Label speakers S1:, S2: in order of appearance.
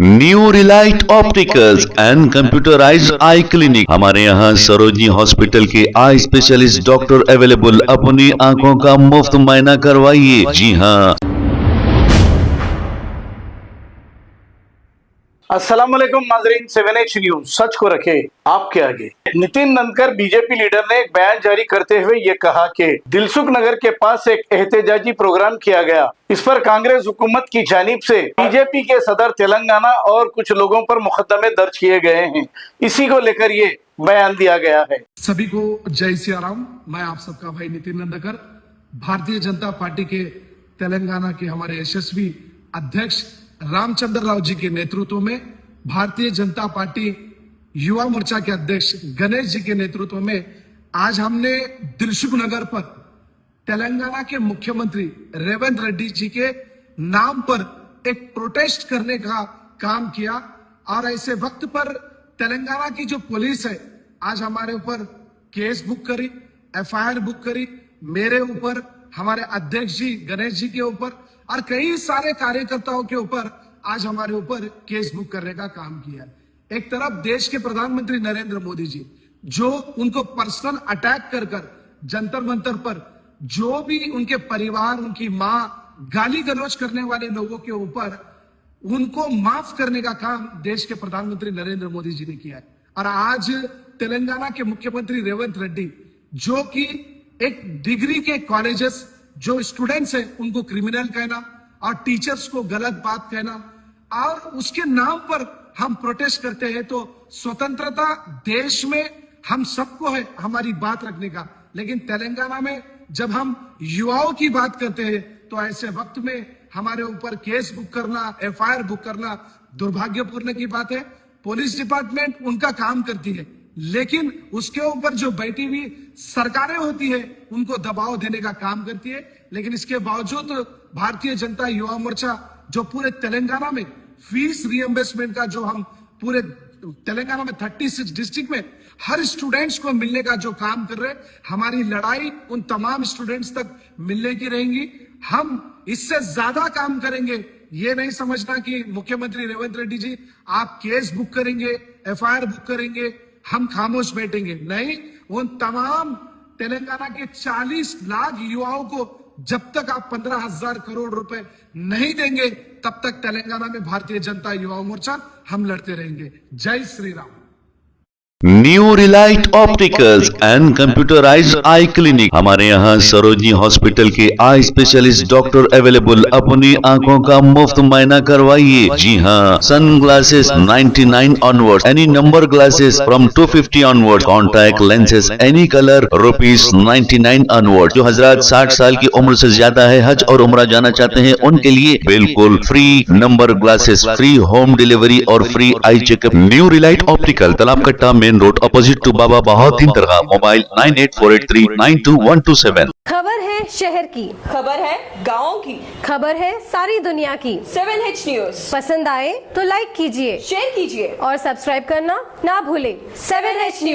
S1: New Relight opticals and computerised I clinic. हमारे यहाँ Sarojini hospital के आई स्पेशलिस्ट डॉक्टर अवेलेबल। अपनी आंखों का मुफ्त मुआयना करवाइए। जी हाँ।
S2: अस्सलाम वालेकुम नाज़रीन, 7H न्यूज सच को रखे आपके आगे। नितिन नंदकर बीजेपी लीडर ने एक बयान जारी करते हुए ये कहा कि दिलसुख नगर के पास एक एहतजाजी प्रोग्राम किया गया। इस पर कांग्रेस हुकूमत की जानिब से बीजेपी के सदर तेलंगाना और कुछ लोगों पर मुकदमे दर्ज किए गए हैं। इसी को लेकर ये बयान दिया गया है।
S3: सभी को जय सिया राम। मैं आप सबका भाई नितिन नंदकर, भारतीय जनता पार्टी के तेलंगाना के हमारे यशस्वी अध्यक्ष रामचंद्र राव जी के नेतृत्व में, भारतीय जनता पार्टी युवा मोर्चा के अध्यक्ष गणेश जी के नेतृत्व में आज हमने दिलसुख नगर पर तेलंगाना के मुख्यमंत्री रेवंत रेड्डी जी के नाम पर एक प्रोटेस्ट करने का काम किया। और ऐसे वक्त पर तेलंगाना की जो पुलिस है आज हमारे ऊपर केस बुक करी, FIR बुक करी, मेरे ऊपर, हमारे अध्यक्ष जी गणेश जी के ऊपर और कई सारे कार्यकर्ताओं के ऊपर आज हमारे ऊपर केस बुक करने का काम किया। एक तरफ देश के प्रधानमंत्री नरेंद्र मोदी जी जो उनको पर्सनल अटैक कर जंतर मंतर पर जो भी उनके परिवार, उनकी मां गाली गलौज करने वाले लोगों के ऊपर उनको माफ करने का काम देश के प्रधानमंत्री नरेंद्र मोदी जी ने किया है। और आज तेलंगाना के मुख्यमंत्री रेवंत रेड्डी जो कि एक डिग्री के कॉलेजेस जो स्टूडेंट्स हैं उनको क्रिमिनल कहना और टीचर्स को गलत बात कहना और उसके नाम पर हम प्रोटेस्ट करते हैं। तो स्वतंत्रता देश में हम सबको है हमारी बात रखने का, लेकिन तेलंगाना में जब हम युवाओं की बात करते हैं तो ऐसे वक्त में हमारे ऊपर केस बुक करना, FIR बुक करना दुर्भाग्यपूर्ण की बात है। पुलिस डिपार्टमेंट उनका काम करती है, लेकिन उसके ऊपर जो बैठी हुई सरकारें होती है उनको दबाव देने का काम करती है। लेकिन इसके बावजूद भारतीय जनता युवा मोर्चा जो पूरे तेलंगाना में फीस रिएम्बर्समेंट का जो हम पूरे तेलंगाना में 36 डिस्ट्रिक्ट में हर स्टूडेंट्स को मिलने का जो काम कर रहे हैं, हमारी लड़ाई उन तमाम स्टूडेंट्स तक मिलने की रहेंगी। हम इससे ज्यादा काम करेंगे। ये नहीं समझना कि मुख्यमंत्री रेवंत रेड्डी जी आप केस बुक करेंगे, FIR बुक करेंगे, हम खामोश बैठेंगे। नहीं, उन तमाम तेलंगाना के 40 लाख युवाओं को जब तक आप 15,000 करोड़ रुपए नहीं देंगे तब तक तेलंगाना में भारतीय जनता युवा मोर्चा हम लड़ते रहेंगे। जय Shri Ram.
S1: New Relight opticals and computerised I clinic. हमारे यहाँ सरोजनी हॉस्पिटल के आई स्पेशलिस्ट डॉक्टर अवेलेबल। अपनी आंखों का मुफ्त मुआयना करवाइए। जी हाँ। Sun glasses 99 onward, any number glasses from 250 onward, contact lenses any colour ₹99 onward. जो हजरात 60 साल की उम्र से ज्यादा है, हज और उम्रा जाना चाहते हैं, उनके लिए बिल्कुल free number glasses, free home delivery और free eye checkup. New relight optical, Talab Katta, main road, opposite to Baba Bahauddin Dargah. Mobile 9848392127।
S4: खबर है शहर की,
S5: खबर है गाँव की,
S4: खबर है सारी दुनिया की।
S5: 7H न्यूज
S4: पसंद आए तो लाइक कीजिए,
S5: शेयर कीजिए
S4: और सब्सक्राइब करना ना भूलें।
S5: 7H news.